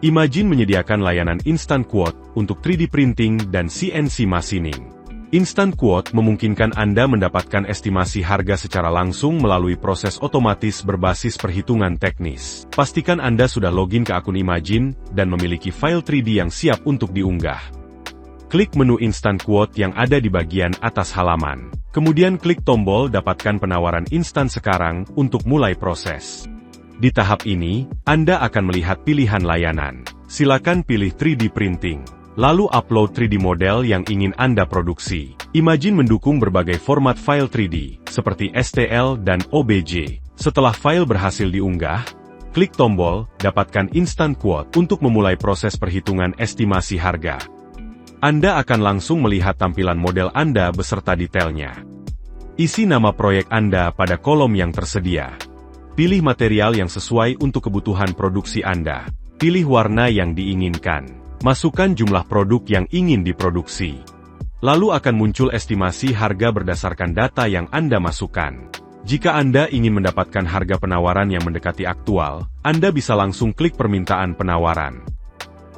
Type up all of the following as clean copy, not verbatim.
Imagine menyediakan layanan Instant Quote untuk 3D printing dan CNC machining. Instant Quote memungkinkan Anda mendapatkan estimasi harga secara langsung melalui proses otomatis berbasis perhitungan teknis. Pastikan Anda sudah login ke akun Imagine dan memiliki file 3D yang siap untuk diunggah. Klik menu Instant Quote yang ada di bagian atas halaman. Kemudian klik tombol Dapatkan penawaran instan sekarang untuk mulai proses. Di tahap ini, Anda akan melihat pilihan layanan. Silakan pilih 3D printing. Lalu upload 3D model yang ingin Anda produksi. Imagine mendukung berbagai format file 3D, seperti STL dan OBJ. Setelah file berhasil diunggah, klik tombol Dapatkan Instant Quote untuk memulai proses perhitungan estimasi harga. Anda akan langsung melihat tampilan model Anda beserta detailnya. Isi nama proyek Anda pada kolom yang tersedia. Pilih material yang sesuai untuk kebutuhan produksi Anda. Pilih warna yang diinginkan. Masukkan jumlah produk yang ingin diproduksi. Lalu akan muncul estimasi harga berdasarkan data yang Anda masukkan. Jika Anda ingin mendapatkan harga penawaran yang mendekati aktual, Anda bisa langsung klik permintaan penawaran.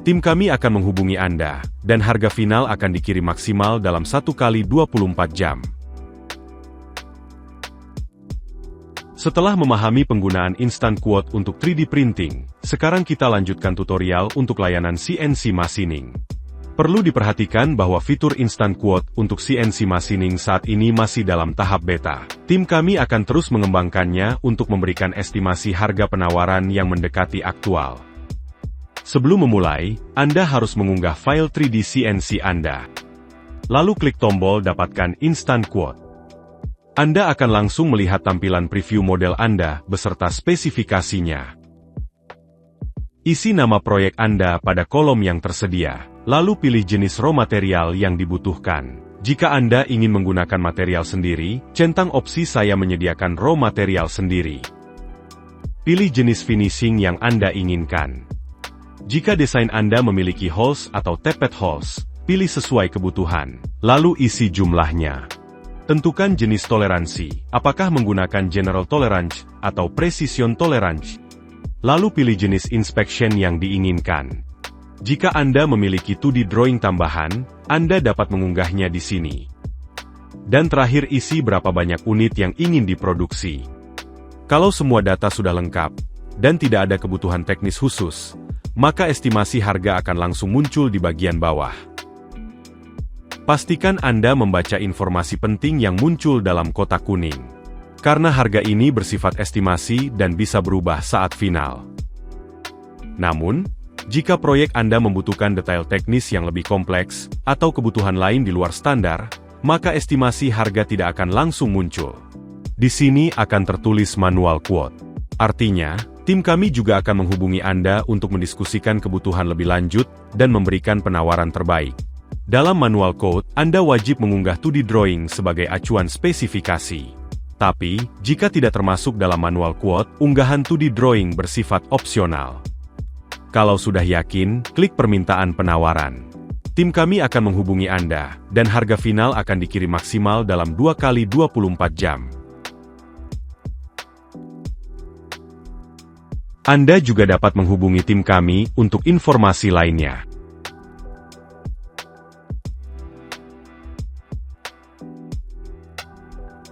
Tim kami akan menghubungi Anda, dan harga final akan dikirim maksimal dalam 1 kali 24 jam. Setelah memahami penggunaan Instant Quote untuk 3D printing, sekarang kita lanjutkan tutorial untuk layanan CNC machining. Perlu diperhatikan bahwa fitur Instant Quote untuk CNC machining saat ini masih dalam tahap beta. Tim kami akan terus mengembangkannya untuk memberikan estimasi harga penawaran yang mendekati aktual. Sebelum memulai, Anda harus mengunggah file 3D CNC Anda. Lalu klik tombol Dapatkan Instant Quote. Anda akan langsung melihat tampilan preview model Anda beserta spesifikasinya. Isi nama proyek Anda pada kolom yang tersedia, lalu pilih jenis raw material yang dibutuhkan. Jika Anda ingin menggunakan material sendiri, centang opsi Saya menyediakan raw material sendiri. Pilih jenis finishing yang Anda inginkan. Jika desain Anda memiliki holes atau tapped holes, pilih sesuai kebutuhan, lalu isi jumlahnya. Tentukan jenis toleransi, apakah menggunakan General Tolerance atau Precision Tolerance. Lalu pilih jenis inspection yang diinginkan. Jika Anda memiliki 2D drawing tambahan, Anda dapat mengunggahnya di sini. Dan terakhir isi berapa banyak unit yang ingin diproduksi. Kalau semua data sudah lengkap, dan tidak ada kebutuhan teknis khusus, maka estimasi harga akan langsung muncul di bagian bawah. Pastikan Anda membaca informasi penting yang muncul dalam kotak kuning. Karena harga ini bersifat estimasi dan bisa berubah saat final. Namun, jika proyek Anda membutuhkan detail teknis yang lebih kompleks, atau kebutuhan lain di luar standar, maka estimasi harga tidak akan langsung muncul. Di sini akan tertulis manual quote. Artinya, tim kami juga akan menghubungi Anda untuk mendiskusikan kebutuhan lebih lanjut dan memberikan penawaran terbaik. Dalam manual quote, Anda wajib mengunggah 2D drawing sebagai acuan spesifikasi. Tapi, jika tidak termasuk dalam manual quote, unggahan 2D drawing bersifat opsional. Kalau sudah yakin, klik permintaan penawaran. Tim kami akan menghubungi Anda, dan harga final akan dikirim maksimal dalam 2 kali 24 jam. Anda juga dapat menghubungi tim kami untuk informasi lainnya.